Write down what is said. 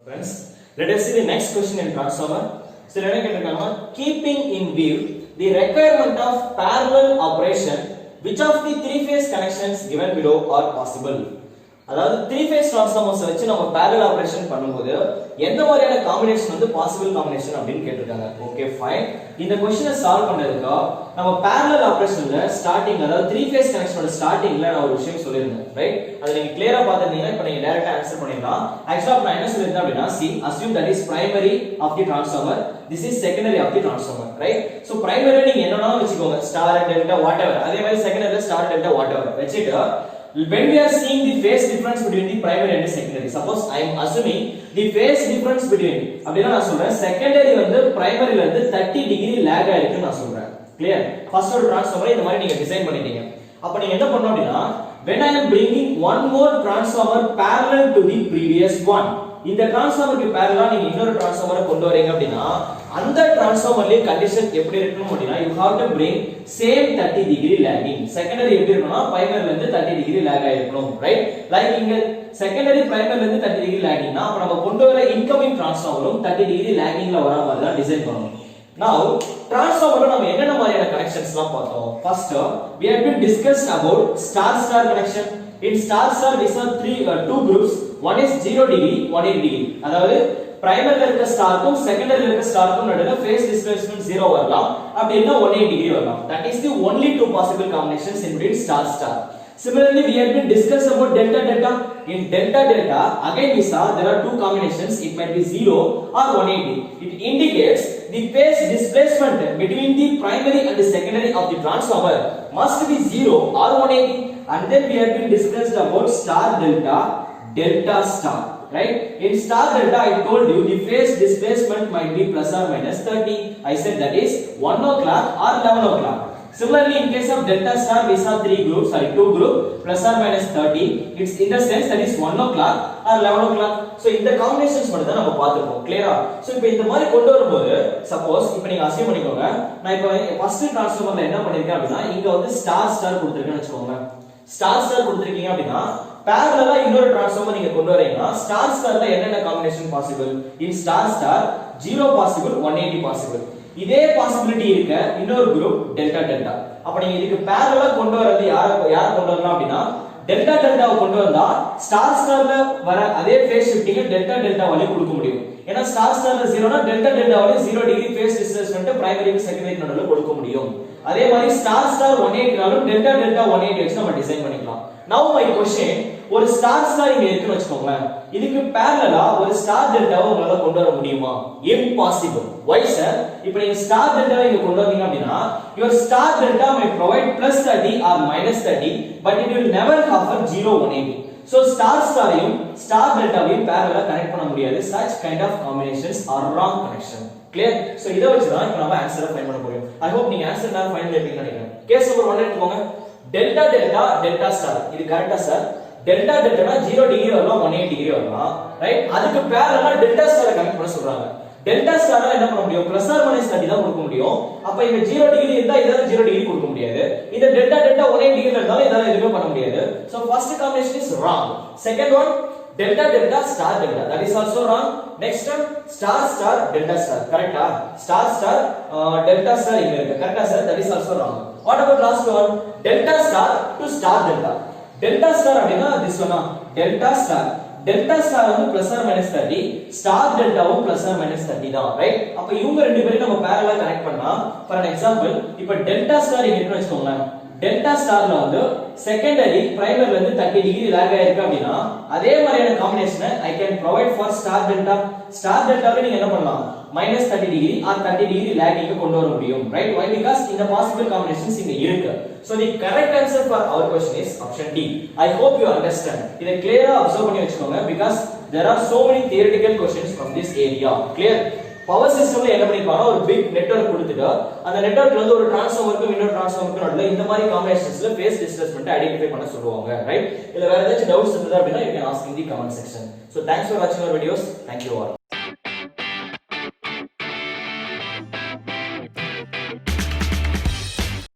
Friends, let us see the next question in transformer. So let us keeping in view the requirement of parallel operation, which of the three phase connections given below are possible? அதாவது three phase transformers வச்சு நம்ம parallel operation பண்ணும்போது எந்த மாதிரியான combination வந்து possible combination அப்படின்னு கேட்டிருக்காங்க. Okay fine. இந்த क्वेश्चனை சால்வ் பண்றதுக்கு நம்ம parallel ஆபரேஷன்ல ஸ்டார்டிங் அதாவது த்ரீ ஃபேஸ் கனெக்ஷனோட ஸ்டார்டிங்ல நான் ஒரு விஷயம் சொல்லிருந்தேன். ரைட்? அதை நீங்க கிளியரா பாத்துட்டீங்கன்னா இப்போ நீங்க டைரக்டா ஆன்சர் பண்ணிடலாம். ஆக்சுவலா நான் என்ன சொல்லிருந்தேன் அப்படினா see assume that is primary of the transformer, this is secondary of the transformer, right? So primary நீங்க என்னன்னாலும் வெச்சுக்கோங்க, star delta whatever. அதே மாதிரி secondary star delta whatever வெச்சிட்டு when we are seeing the phase difference between the primary and the secondary, suppose I am assuming the phase difference between அப்படினா நான் சொல்றேன் secondary வந்து primary ல இருந்து 30 டிகிரி lag ஆயிருக்கு நான் சொல்றேன். clear? first ஒரு transformer இந்த மாதிரி நீங்க டிசைன் பண்ணிட்டீங்க. அப்ப நீங்க என்ன பண்ணனும் அப்படினா when I am bringing one more transformer parallel to the previous one, இந்த டிரான்ஸ்ஃபார்மருக்கு parallel நீங்க இன்னொரு டிரான்ஸ்ஃபார்மரை கொண்டு வரீங்க அப்படினா அந்த டிரான்ஸ்ஃபார்மர்ல கண்டிஷன் எப்படி இருக்கணும் அப்படினா you have to bring same 30 degree lagging. Secondary எப்படி இருக்கணும்னா பிரைமரில இருந்து 30 டிகிரி lag ஆயிருக்கணும். ரைட்? லைக் இங்க செகண்டரி பிரைமரில இருந்து 30 டிகிரி laggingனா அப்ப நம்ம கொண்டு வர இன்கமிங் டிரான்ஸ்ஃபார்மரும் 30 டிகிரி laggingல வர மாதிரி தான் டிசைன் பண்ணனும். Now transformer நம்ம என்னென்ன மாதிரியான கனெக்ஷன்ஸ்லாம் பார்த்தோம். First we have been discussed about star star connection. In star star we saw two groups. One is 0 degree, 180 degree. அதாவது பிரைமரில இருக்க ஸ்டார்க்கும் செகண்டரில இருக்க ஸ்டார்க்கும் நடுவுல phase displacement 0 வரலாம். அப்படினா 180 degree வரலாம். That is the only two possible combinations in between star star. Similarly, we have been discussed about delta delta. In delta delta, again we saw there are two combinations. It might be 0 or 180. It indicates the phase displacement between the primary and the secondary of the transformer must be 0 or 180. And then we have been discussed about star delta, delta star. Right? In star delta, I told you the phase displacement might be plus or minus 30. I said that is 1 o'clock or 11 o'clock. Similarly, in case of delta star, we saw two groups, plus or minus 30. It's in the sense that is 1 o'clock or 11 o'clock. So, in the combinations மட்டும் தான் நம்ம பார்த்திருக்கோம். clear? So, இப்போ இந்த மாதிரி கொண்டு வரும்போது suppose இப்போ நீங்க அசியூம் பண்ணிக்கோங்க, நான் இப்போ ஃபர்ஸ்ட் டிரான்ஸ்ஃபார்மர்ல என்ன பண்ணிருக்கேன் அப்படினா இங்க வந்து ஸ்டார் ஸ்டார் கொடுத்திருக்கேன்னு வெச்சுக்கோங்க. ஸ்டார் ஸ்டார் கொடுத்திருக்கீங்க அப்படினா parallel இன்னொரு டிரான்ஸ்ஃபார்மர் நீங்க கொண்டு வரீங்கன்னா ஸ்டார் ஸ்டார்ல என்னென்ன combination possible? in star star 0 possible, 180 possible. இதே பாசிபிலிட்டி இருக்க இன்னொரு குரூப் டெல்டா டெல்டா. அப்ப நீங்க இதுக்கு parallel கொண்டு வரது யார் கொண்டு வரலாம் அப்படினா டெல்டா டெல்டாவை கொண்டு வந்தா ஸ்டார் ஸ்டார்ல வர அதே ஃபேஸ் ஷிஃப்டிங் டெல்டா டெல்டா வழியா கொடுக்க முடியும். ஏன்னா ஸ்டார் ஸ்டார்ல 0 னா டெல்டா டெல்டா வழியா 0 டிகிரி ஃபேஸ் டிஸ்பிளேஸ்மென்ட் பிரைமரிக்கு செகண்டரிக்கு நடுவுல கொடுக்க முடியும். அதே மாதிரி ஸ்டார் ஸ்டார் 180 னாலும் டெல்டா டெல்டா 180 வச்சு நம்ம டிசைன் பண்ணிக்கலாம். Now my question, ஒரு ஸ்டார் ஸ்டார் இங்க இருக்குன்னு வெச்சுக்கோங்க. இதுக்கு parallel ஒரு ஸ்டார் டெல்டாவை உங்களால கொண்டு வர முடியுமா? Impossible. Why sir? இப்போ நீங்க ஸ்டார் டெல்டாவை இங்க கொண்டு வந்தீங்க அப்படினா your star delta may provide plus 30 or minus 30, but it will never offer 0 180. So star starரையும் star deltaவையும் parallel connect பண்ண முடியாது. Such kind of combinations are wrong connection. Clear? So இத வச்சு தான் இப்போ நம்ம ஆன்சரை ஃபைண்ட் பண்ண போறோம். I hope நீங்க ஆன்சர் நான் ஃபைண்ட் பண்ணிருப்பீங்கன்னு நினைக்கிறேன். கேஸ் நம்பர் 1 எடுத்துக்கோங்க. Delta delta delta star. இது கரெக்ட்டா சார்? டெல்டா டெல்டானா 0 டிகிரி வரலாம், 180 டிகிரி வரலாம். ரைட்? அதுக்கு parallel டெல்டா ஸ்டாரை கனெக்ட் பண்ண சொல்றாங்க. டெல்டா ஸ்டாரால என்ன பண்ண முடியும்? பிளஸ் ஆர் மைனஸ் 30 தான் கொடுக்க முடியும். அப்ப இங்க 0 டிகிரி இருந்தா இதால 0 டிகிரி கொடுக்க முடியாது. இந்த டெல்டா டெல்டா 180 டிகிரில இருந்தாலும் இதால எதுவுமே பண்ண முடியாது. So first combination is wrong. Second one delta delta star delta, that is also wrong. Next one star star delta star. Correct ah? Star star delta star இங்க இருக்கு. Correct ah sir? That is also wrong. What about last one? Delta star to star delta. Delta star அப்படினா this one ah, delta star. Delta star வந்து plus or minus 30, star delta வும் plus or minus 30 தான். Right? அப்ப இவங்க ரெண்டு பேரையும் நம்ம parallel connect பண்ணா for an example, இப்போ delta star இங்க இருக்குன்னு வெச்சுக்கோங்க. டெல்டா ஸ்டார்ல வந்து செகண்டரி பிரைமரில இருந்து 30 டிகிரி லாக் ஆயிருக்கு அப்படினா அதே மாதிரியான காம்பினேஷனை I can provide for star delta. Star deltaவை நீங்க என்ன பண்ணலாம்? minus 30 டிகிரி or 30 டிகிரி லாக் இங்க கொண்டு வர முடியும். ரைட்? Why? Because இந்த possible combinations இங்க இருக்கு. So the correct answer for our question is option D. I hope you understand. இத கிளியரா அப்சர்வ் பண்ணி வெச்சுக்கோங்க because there are so many theoretical questions from this area. Clear? Power சிஸ்டம்ல என்ன பண்ணிருப்பாங்க? ஒரு பிக் நெட்வொர்க் கொடுத்துட்டு அந்த நெட்வொர்க்ல வந்து ஒரு டிரான்ஸ்ஃபார்மருக்கும் இன்னொரு டிரான்ஸ்ஃபார்மருக்கும் நடுவுல இந்த மாதிரி காம்பினேஷன்ஸ்ல ஃபேஸ் டிஸ்பிளேஸ்மென்ட் ஐடென்டிஃபை பண்ண சொல்லுவாங்க. ரைட்? இல்ல வேற ஏதாச்சும் டவுட்ஸ் இருந்தா அப்படினா you can ask in the comment section. So thanks for watching our videos. Thank you all.